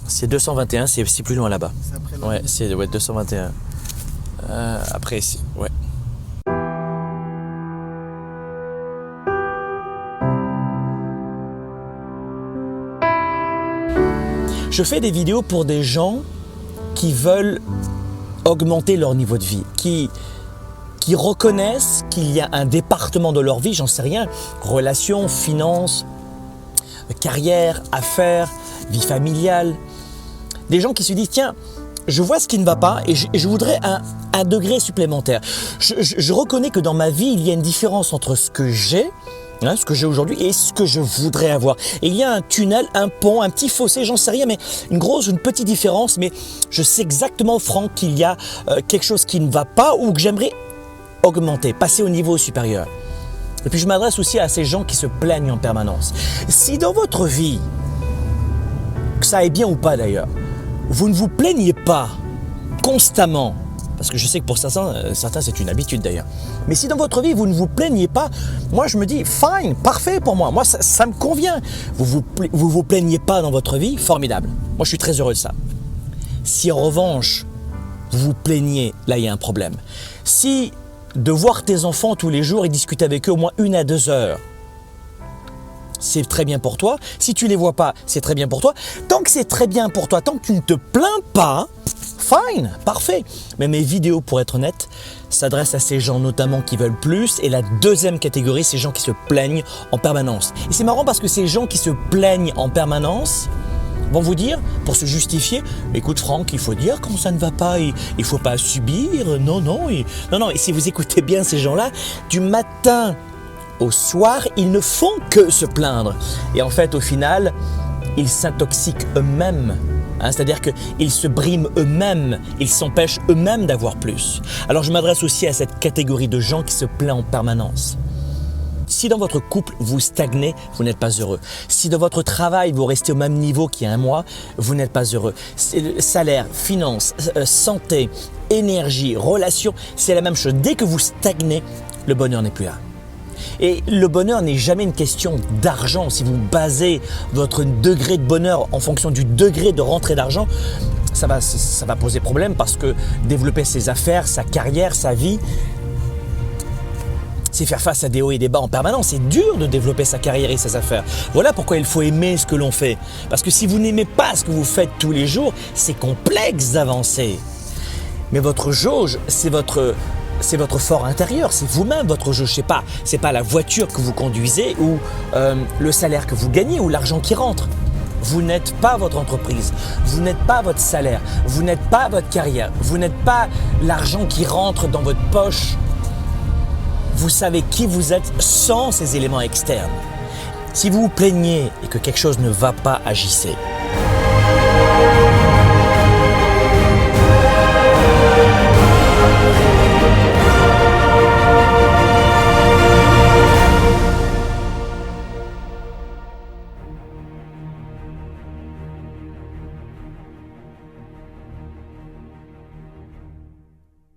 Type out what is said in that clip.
C'est 221, c'est plus loin là-bas. C'est après Ouais, c'est 221. Après, ouais. Je fais des vidéos pour des gens qui veulent augmenter leur niveau de vie, qui reconnaissent qu'il y a un département de leur vie, j'en sais rien, relations, finances, carrière, affaires, vie familiale. Des gens qui se disent, tiens, je vois ce qui ne va pas et je voudrais un degré supplémentaire. Je reconnais que dans ma vie, il y a une différence entre ce que j'ai, ce que j'ai aujourd'hui et ce que je voudrais avoir. Et il y a un tunnel, un pont, un petit fossé, j'en sais rien, mais une grosse, une petite différence, mais je sais exactement, Franck, qu'il y a quelque chose qui ne va pas ou que j'aimerais augmenter, passer au niveau supérieur. Et puis je m'adresse aussi à ces gens qui se plaignent en permanence. Si dans votre vie, que ça aille bien ou pas d'ailleurs, vous ne vous plaignez pas constamment, parce que je sais que pour certains c'est une habitude d'ailleurs, mais si dans votre vie vous ne vous plaignez pas, moi je me dis fine, parfait pour moi, ça me convient. Vous plaignez pas dans votre vie, formidable. Moi je suis très heureux de ça. Si en revanche vous vous plaignez, là il y a un problème. Si de voir tes enfants tous les jours et discuter avec eux au moins 1 à 2 heures, c'est très bien pour toi. Si tu ne les vois pas, c'est très bien pour toi. Tant que c'est très bien pour toi, tant que tu ne te plains pas, fine, parfait. Mais mes vidéos, pour être honnête, s'adressent à ces gens notamment qui veulent plus. Et la deuxième catégorie, ces gens qui se plaignent en permanence. Et c'est marrant parce que ces gens qui se plaignent en permanence vont vous dire, pour se justifier, écoute Franck, il faut dire quand ça ne va pas, il ne faut pas subir, non. Et si vous écoutez bien ces gens-là, du matin au soir, ils ne font que se plaindre. Et en fait, au final, ils s'intoxiquent eux-mêmes. C'est-à-dire qu'ils se briment eux-mêmes, ils s'empêchent eux-mêmes d'avoir plus. Alors je m'adresse aussi à cette catégorie de gens qui se plaignent en permanence. Si dans votre couple, vous stagnez, vous n'êtes pas heureux. Si dans votre travail, vous restez au même niveau qu'il y a un mois, vous n'êtes pas heureux. Salaire, finances, santé, énergie, relations, c'est la même chose. Dès que vous stagnez, le bonheur n'est plus là. Et le bonheur n'est jamais une question d'argent. Si vous basez votre degré de bonheur en fonction du degré de rentrée d'argent, ça va poser problème parce que développer ses affaires, sa carrière, sa vie, c'est faire face à des hauts et des bas en permanence. C'est dur de développer sa carrière et ses affaires. Voilà pourquoi il faut aimer ce que l'on fait. Parce que si vous n'aimez pas ce que vous faites tous les jours, c'est complexe d'avancer. Mais votre jauge, c'est votre fort intérieur, c'est vous-même votre jauge. C'est pas la voiture que vous conduisez ou le salaire que vous gagnez ou l'argent qui rentre. Vous n'êtes pas votre entreprise, vous n'êtes pas votre salaire, vous n'êtes pas votre carrière, vous n'êtes pas l'argent qui rentre dans votre poche. Vous savez qui vous êtes sans ces éléments externes. Si vous vous plaignez et que quelque chose ne va pas, agissez.